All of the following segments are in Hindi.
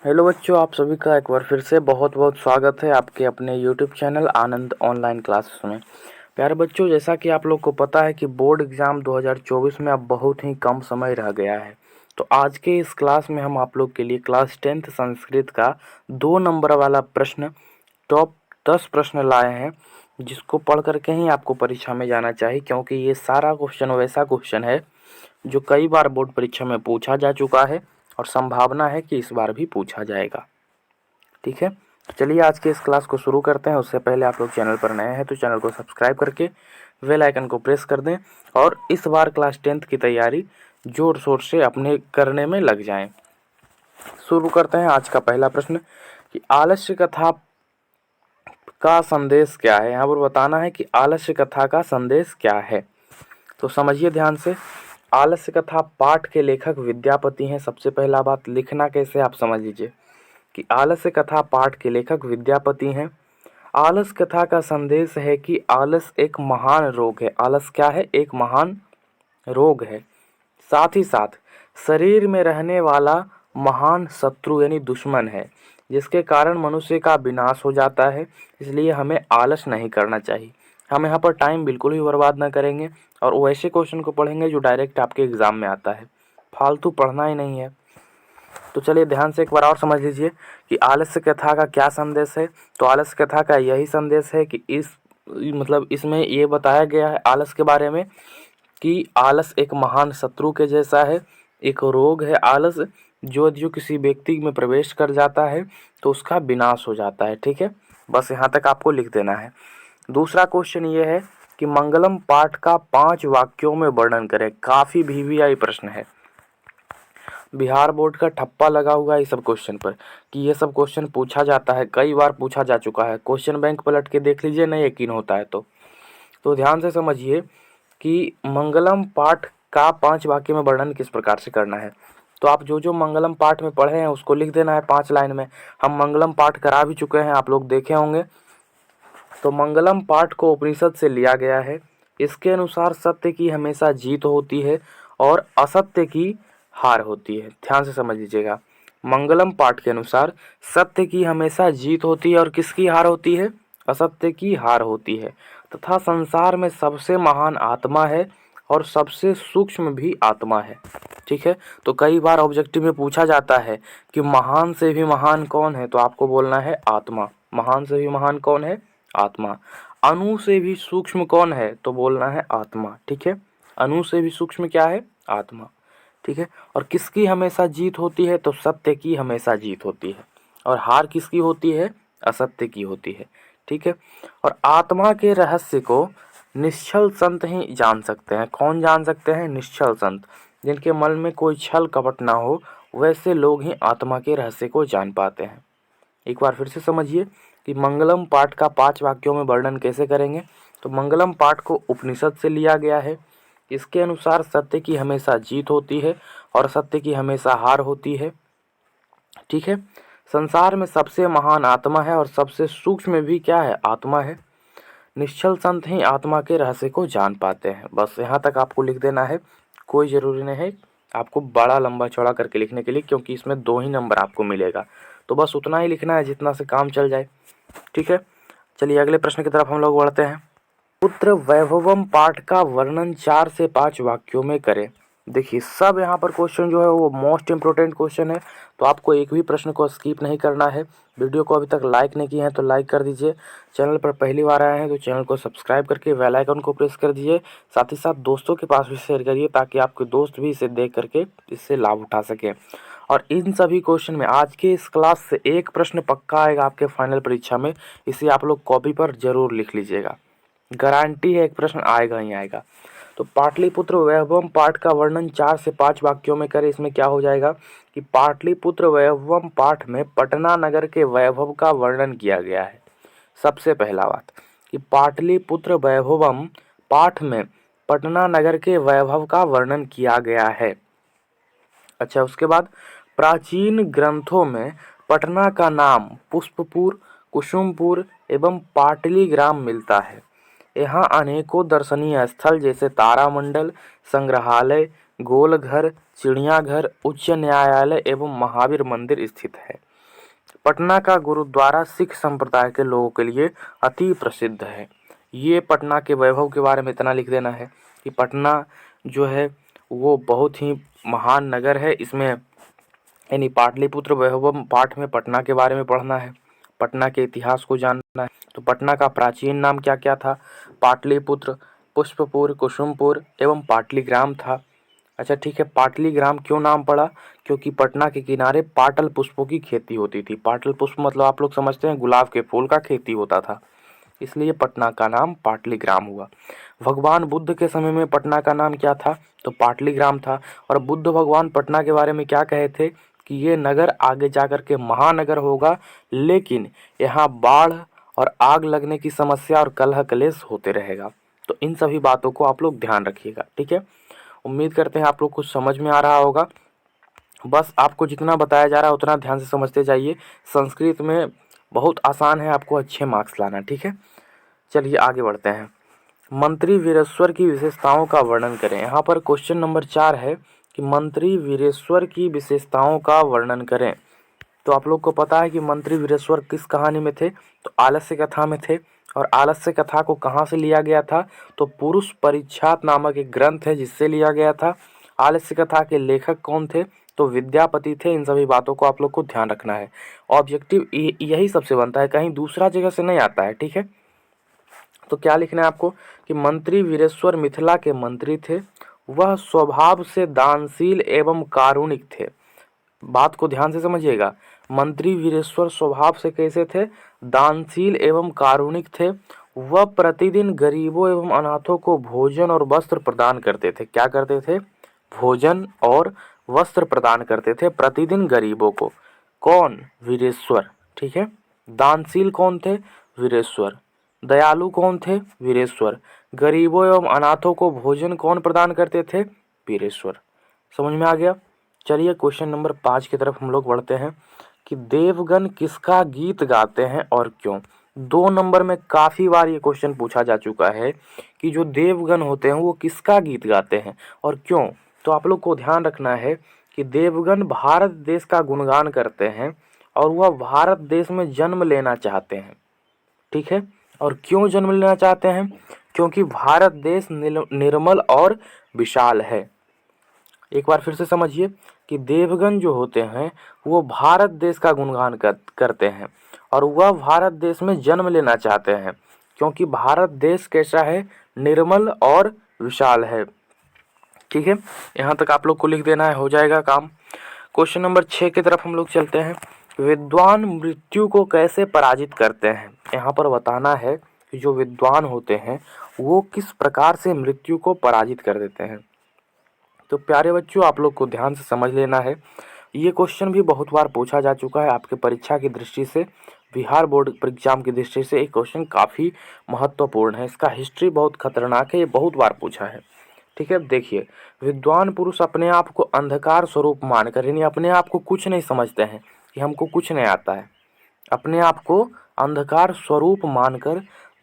हेलो बच्चों, आप सभी का एक बार फिर से बहुत बहुत स्वागत है आपके अपने यूट्यूब चैनल आनंद ऑनलाइन क्लासेस में। प्यारे बच्चों, जैसा कि आप लोग को पता है कि बोर्ड एग्ज़ाम 2024 में अब बहुत ही कम समय रह गया है। तो आज के इस क्लास में हम आप लोग के लिए क्लास 10th संस्कृत का 2 नंबर वाला प्रश्न, टॉप 10 प्रश्न लाए हैं, जिसको पढ़ करके ही आपको परीक्षा में जाना चाहिए, क्योंकि ये सारा क्वेश्चन वैसा क्वेश्चन है जो कई बार बोर्ड परीक्षा में पूछा जा चुका है और संभावना है कि इस बार भी पूछा जाएगा। ठीक है, तो चलिए आज के इस क्लास को शुरू करते हैं। उससे पहले आप लोग चैनल पर नए हैं तो चैनल को सब्सक्राइब करके बेल आइकन को प्रेस कर दें और इस बार क्लास 10th की तैयारी जोर शोर से अपने करने में लग जाएं। शुरू करते हैं आज का पहला प्रश्न कि आलस्य कथा का संदेश क्या है। यहाँ पर बताना है कि आलस्य कथा का संदेश क्या है। तो समझिए ध्यान से। आलस्य कथा पाठ के लेखक विद्यापति हैं। सबसे पहला बात, लिखना कैसे आप समझ लीजिए कि आलस्य कथा पाठ के लेखक विद्यापति हैं। आलस कथा का संदेश है कि आलस एक महान रोग है। आलस क्या है? एक महान रोग है। साथ ही साथ शरीर में रहने वाला महान शत्रु यानी दुश्मन है, जिसके कारण मनुष्य का विनाश हो जाता है। इसलिए हमें आलस नहीं करना चाहिए। हम यहाँ पर टाइम बिल्कुल भी बर्बाद ना करेंगे और वैसे क्वेश्चन को पढ़ेंगे जो डायरेक्ट आपके एग्ज़ाम में आता है। फालतू पढ़ना ही नहीं है। तो चलिए ध्यान से एक बार और समझ लीजिए कि आलस्य कथा का क्या संदेश है। तो आलस्य कथा का यही संदेश है कि इसमें ये बताया गया है आलस के बारे में कि आलस एक महान शत्रु के जैसा है, एक रोग है आलस, जो किसी व्यक्ति में प्रवेश कर जाता है तो उसका विनाश हो जाता है। ठीक है, बस यहाँ तक आपको लिख देना है। दूसरा क्वेश्चन ये है कि मंगलम पाठ का 5 वाक्यों में वर्णन करें। काफ़ी वीवीआई प्रश्न है। बिहार बोर्ड का ठप्पा लगा हुआ है इस सब क्वेश्चन पर कि ये सब क्वेश्चन पूछा जाता है, कई बार पूछा जा चुका है। क्वेश्चन बैंक पलट के देख लीजिए, नहीं यकीन होता है तो ध्यान से समझिए कि मंगलम पाठ का 5 वाक्य में वर्णन किस प्रकार से करना है। तो आप जो मंगलम पाठ में पढ़े हैं उसको लिख देना है 5 लाइन में। हम मंगलम पाठ करा भी चुके हैं, आप लोग देखे होंगे। तो मंगलम पाठ को उपनिषद से लिया गया है। इसके अनुसार सत्य की हमेशा जीत होती है और असत्य की हार होती है। ध्यान से समझ लीजिएगा। मंगलम पाठ के अनुसार सत्य की हमेशा जीत होती है और किसकी हार होती है? असत्य की हार होती है। तथा संसार में सबसे महान आत्मा है और सबसे सूक्ष्म भी आत्मा है। ठीक है, तो कई बार ऑब्जेक्टिव में पूछा जाता है कि महान से भी महान कौन है, तो आपको बोलना है आत्मा। महान से भी महान कौन है? आत्मा। अणु से भी सूक्ष्म कौन है, तो बोलना है आत्मा। ठीक है, अणु से भी सूक्ष्म क्या है? आत्मा। ठीक है, और किसकी हमेशा जीत होती है? तो सत्य की हमेशा जीत होती है। और हार किसकी होती है? असत्य की होती है। ठीक है, और आत्मा के रहस्य को निश्चल संत ही जान सकते हैं। कौन जान सकते हैं? निश्चल संत, जिनके मन में कोई छल कपट ना हो, वैसे लोग ही आत्मा के रहस्य को जान पाते हैं। एक बार फिर से समझिए कि मंगलम पाठ का 5 वाक्यों में वर्णन कैसे करेंगे। तो मंगलम पाठ को उपनिषद से लिया गया है। इसके अनुसार सत्य की हमेशा जीत होती है और सत्य की हमेशा हार होती है। ठीक है, संसार में सबसे महान आत्मा है और सबसे सूक्ष्म भी क्या है? आत्मा है। निश्चल संत ही आत्मा के रहस्य को जान पाते हैं। बस यहाँ तक आपको लिख देना है। कोई ज़रूरी नहीं है आपको बड़ा लंबा चौड़ा करके लिखने के लिए, क्योंकि इसमें 2 ही नंबर आपको मिलेगा। तो बस उतना ही लिखना है जितना से काम चल जाए। ठीक है, चलिए अगले प्रश्न की तरफ हम लोग बढ़ते हैं। पुत्र वैभवम पाठ का वर्णन 4 से 5 वाक्यों में करें। देखिए, सब यहाँ पर क्वेश्चन जो है वो मोस्ट इम्पोर्टेंट क्वेश्चन है, तो आपको एक भी प्रश्न को स्किप नहीं करना है। वीडियो को अभी तक लाइक नहीं किए हैं तो लाइक कर दीजिए। चैनल पर पहली बार आए हैं तो चैनल को सब्सक्राइब करके बेल आइकन को प्रेस कर दीजिए। साथ ही साथ दोस्तों के पास भी शेयर करिए ताकि आपके दोस्त भी इसे देख करके इससे लाभ उठा सकें। और इन सभी क्वेश्चन में आज के इस क्लास से एक प्रश्न पक्का आएगा आपके फाइनल परीक्षा में। इसे आप लोग कॉपी पर जरूर लिख लीजिएगा, गारंटी है एक प्रश्न आएगा ही आएगा। तो पाटलिपुत्र वैभवम पाठ का वर्णन 4 से 5 वाक्यों में करें। इसमें क्या हो जाएगा कि पाटलिपुत्र वैभवम पाठ में पटना नगर के वैभव का वर्णन किया गया है। सबसे पहला बात कि पाटलिपुत्र वैभवम पाठ में पटना नगर के वैभव का वर्णन किया गया है। अच्छा, उसके बाद प्राचीन ग्रंथों में पटना का नाम पुष्पपुर, कुसुमपुर एवं पाटलीग्राम मिलता है। यहाँ अनेकों दर्शनीय स्थल जैसे तारामंडल, संग्रहालय, गोलघर, चिड़ियाघर, उच्च न्यायालय एवं महावीर मंदिर स्थित है। पटना का गुरुद्वारा सिख संप्रदाय के लोगों के लिए अति प्रसिद्ध है। ये पटना के वैभव के बारे में इतना लिख देना है कि पटना जो है वो बहुत ही महान नगर है। इसमें यानी पाटलिपुत्र वैभवम पाठ में पटना के बारे में पढ़ना है, पटना के इतिहास को जानना है। तो पटना का प्राचीन नाम क्या क्या था? पाटलिपुत्र, पुष्पपुर, कुसुमपुर एवं पाटलीग्राम था। अच्छा ठीक है, पाटलीग्राम क्यों नाम पड़ा? क्योंकि पटना के किनारे पाटल पुष्पों की खेती होती थी। पाटल पुष्प मतलब आप लोग समझते हैं गुलाब के फूल का खेती होता था, इसलिए पटना का नाम पाटलीग्राम हुआ। भगवान बुद्ध के समय में पटना का नाम क्या था? तो पाटलीग्राम था। और बुद्ध भगवान पटना के बारे में क्या कहे थे कि ये नगर आगे जाकर के महानगर होगा, लेकिन यहाँ बाढ़ और आग लगने की समस्या और कलह कलेश होते रहेगा। तो इन सभी बातों को आप लोग ध्यान रखिएगा, ठीक है। उम्मीद करते हैं आप लोग कुछ समझ में आ रहा होगा। बस आपको जितना बताया जा रहा है उतना ध्यान से समझते जाइए। संस्कृत में बहुत आसान है, आपको अच्छे मार्क्स लाना, ठीक है। चलिए आगे बढ़ते हैं। मंत्री वीरेश्वर की विशेषताओं का वर्णन करें। यहाँ पर क्वेश्चन नंबर 4 है कि मंत्री वीरेश्वर की विशेषताओं का वर्णन करें। तो आप लोग को पता है कि मंत्री वीरेश्वर किस कहानी में थे? तो आलस्य कथा में थे। और आलस्य कथा को कहाँ से लिया गया था? तो पुरुष परिच्छाद नामक एक ग्रंथ है जिससे लिया गया था। आलस्य कथा के लेखक कौन थे? तो विद्यापति थे। इन सभी बातों को आप लोग को ध्यान रखना है। ऑब्जेक्टिव यही सबसे बनता है, कहीं दूसरा जगह से नहीं आता है, ठीक है। तो क्या लिखना है आपको कि मंत्री वीरेश्वर मिथिला के मंत्री थे। वह स्वभाव से दानशील एवं कारुणिक थे। बात को ध्यान से समझिएगा। मंत्री वीरेश्वर स्वभाव से कैसे थे? दानशील एवं कारुणिक थे। वह प्रतिदिन गरीबों एवं अनाथों को भोजन और वस्त्र प्रदान करते थे। क्या करते थे? भोजन और वस्त्र प्रदान करते थे प्रतिदिन गरीबों को। कौन? वीरेश्वर, ठीक है। दानशील कौन थे? वीरेश्वर। दयालु कौन थे? वीरेश्वर। गरीबों एवं अनाथों को भोजन कौन प्रदान करते थे? वीरेश्वर। समझ में आ गया। चलिए क्वेश्चन नंबर 5 की तरफ हम लोग बढ़ते हैं कि देवगण किसका गीत गाते हैं और क्यों। 2 नंबर में काफ़ी बार ये क्वेश्चन पूछा जा चुका है कि जो देवगण होते हैं वो किसका गीत गाते हैं और क्यों। तो आप लोग को ध्यान रखना है कि देवगण भारत देश का गुणगान करते हैं और वह भारत देश में जन्म लेना चाहते हैं, ठीक है। और क्यों जन्म लेना चाहते हैं? क्योंकि भारत देश निर्मल और विशाल है। एक बार फिर से समझिए कि देवगण जो होते हैं वो भारत देश का गुणगान करते हैं और वह भारत देश में जन्म लेना चाहते हैं क्योंकि भारत देश कैसा है? निर्मल और विशाल है, ठीक है। यहाँ तक आप लोग को लिख देना है, हो जाएगा काम। क्वेश्चन नंबर 6 की तरफ हम लोग चलते हैं। विद्वान मृत्यु को कैसे पराजित करते हैं। यहाँ पर बताना है कि जो विद्वान होते हैं वो किस प्रकार से मृत्यु को पराजित कर देते हैं। तो प्यारे बच्चों आप लोग को ध्यान से समझ लेना है। ये क्वेश्चन भी बहुत बार पूछा जा चुका है आपके परीक्षा की दृष्टि से, बिहार बोर्ड एग्जाम की दृष्टि से। एक क्वेश्चन काफ़ी महत्वपूर्ण है, इसका हिस्ट्री बहुत खतरनाक है, ये बहुत बार पूछा है, ठीक है। देखिए, विद्वान पुरुष अपने आप को अंधकार स्वरूप मानकर, यानी अपने आप को कुछ नहीं समझते हैं कि हमको कुछ नहीं आता है, अपने आप को अंधकार स्वरूप मानकर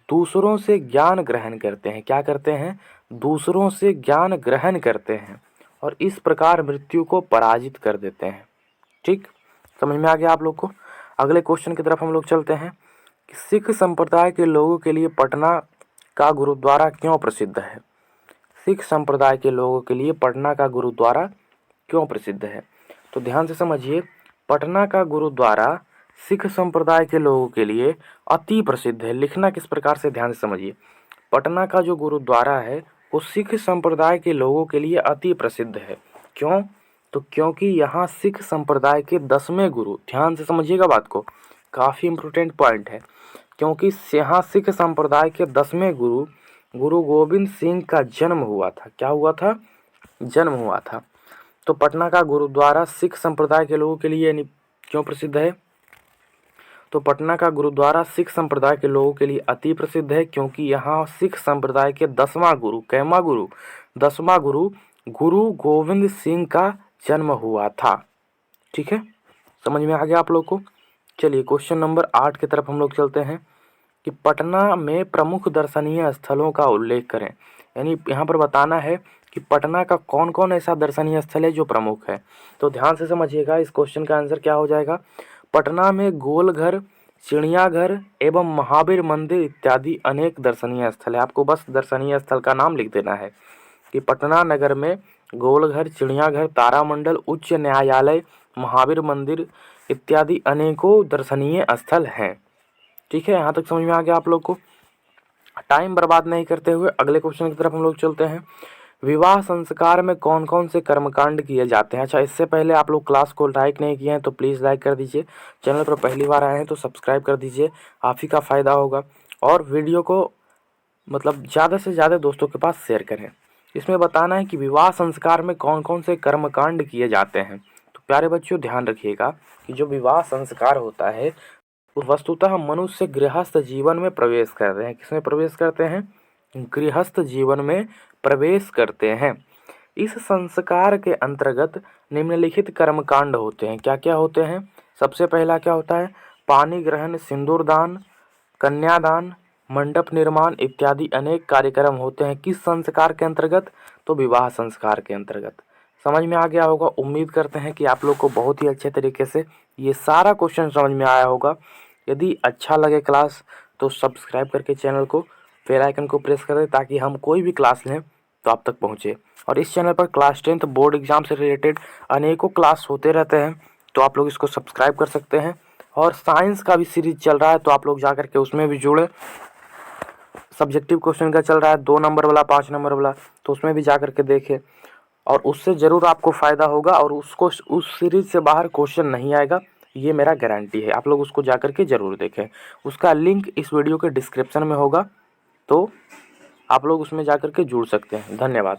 दूसरों से ज्ञान ग्रहण करते हैं। क्या करते हैं? दूसरों से ज्ञान ग्रहण करते हैं और इस प्रकार मृत्यु को पराजित कर देते हैं, ठीक। समझ में आ गया आप लोग को। अगले क्वेश्चन की तरफ हम लोग चलते हैं कि सिख संप्रदाय के लोगों के लिए पटना का गुरुद्वारा क्यों प्रसिद्ध है। सिख संप्रदाय के लोगों के लिए पटना का गुरुद्वारा क्यों प्रसिद्ध है? तो ध्यान से समझिए, पटना का गुरुद्वारा सिख संप्रदाय के लोगों के लिए अति प्रसिद्ध है। लिखना किस प्रकार से, ध्यान से समझिए। पटना का जो गुरुद्वारा है वो सिख संप्रदाय के लोगों के लिए अति प्रसिद्ध है। क्यों? तो क्योंकि यहाँ सिख संप्रदाय के 10वें गुरु, ध्यान से समझिएगा बात को, काफ़ी इम्पोर्टेंट पॉइंट है, क्योंकि यहाँ सिख संप्रदाय के 10वें गुरु गुरु गोविंद सिंह का जन्म हुआ था। क्या हुआ था? जन्म हुआ था। तो पटना का गुरुद्वारा सिख संप्रदाय के लोगों के लिए क्यों प्रसिद्ध है? तो पटना का गुरुद्वारा सिख संप्रदाय के लोगों के लिए अति प्रसिद्ध है क्योंकि यहाँ सिख संप्रदाय के 10वां गुरु, कैमा गुरु, 10वां गुरु गुरु गोविंद सिंह का जन्म हुआ था, ठीक है। समझ में आ गया आप लोग को। चलिए क्वेश्चन नंबर 8 की तरफ हम लोग चलते हैं कि पटना में प्रमुख दर्शनीय स्थलों का उल्लेख करें। यानी यहाँ पर बताना है कि पटना का कौन कौन ऐसा दर्शनीय स्थल है जो प्रमुख है। तो ध्यान से समझिएगा, इस क्वेश्चन का आंसर क्या हो जाएगा? पटना में गोलघर, चिड़ियाघर एवं महावीर मंदिर इत्यादि अनेक दर्शनीय स्थल है। आपको बस दर्शनीय स्थल का नाम लिख देना है कि पटना नगर में गोलघर, चिड़ियाघर, तारामंडल, उच्च न्यायालय, महावीर मंदिर इत्यादि अनेकों दर्शनीय स्थल हैं। ठीक है, यहाँ तक समझ में आ गया आप लोग को। टाइम बर्बाद नहीं करते हुए अगले क्वेश्चन की तरफ हम लोग चलते हैं। विवाह संस्कार में कौन कौन से कर्मकांड किए जाते हैं। अच्छा, इससे पहले आप लोग क्लास को लाइक नहीं किए हैं तो प्लीज़ लाइक कर दीजिए। चैनल पर पहली बार आए हैं तो सब्सक्राइब कर दीजिए, आप ही का फ़ायदा होगा। और वीडियो को मतलब ज़्यादा से ज़्यादा दोस्तों के पास शेयर करें। इसमें बताना है कि विवाह संस्कार में कौन कौन से कर्मकांड किए जाते हैं। तो प्यारे बच्चों ध्यान रखिएगा कि जो विवाह संस्कार होता है वस्तुतः मनुष्य गृहस्थ जीवन में प्रवेश करते हैं। किसमें प्रवेश करते हैं? गृहस्थ जीवन में प्रवेश करते हैं। इस संस्कार के अंतर्गत निम्नलिखित कर्मकांड होते हैं। क्या क्या होते हैं? सबसे पहला क्या होता है? पानी ग्रहण, सिंदूर दान, कन्यादान, मंडप निर्माण इत्यादि अनेक कार्यक्रम होते हैं। किस संस्कार के अंतर्गत? तो विवाह संस्कार के अंतर्गत। समझ में आ गया होगा। उम्मीद करते हैं कि आप लोग को बहुत ही अच्छे तरीके से ये सारा क्वेश्चन समझ में आया होगा। यदि अच्छा लगे क्लास तो सब्सक्राइब करके चैनल को बेल आइकन को प्रेस करें ताकि हम कोई भी क्लास लें तो आप तक पहुंचे। और इस चैनल पर क्लास 10th बोर्ड एग्जाम से रिलेटेड अनेकों क्लास होते रहते हैं, तो आप लोग इसको सब्सक्राइब कर सकते हैं। और साइंस का भी सीरीज चल रहा है तो आप लोग जा करके उसमें भी जुड़े। सब्जेक्टिव क्वेश्चन का चल रहा है 2 नंबर वाला, 5 नंबर वाला, तो उसमें भी जा करके देखें और उससे ज़रूर आपको फ़ायदा होगा। और उसको उस सीरीज से बाहर क्वेश्चन नहीं आएगा, ये मेरा गारंटी है। आप लोग उसको जा करके ज़रूर देखें। उसका लिंक इस वीडियो के डिस्क्रिप्शन में होगा, तो आप लोग उसमें जा करके जुड़ सकते हैं। धन्यवाद।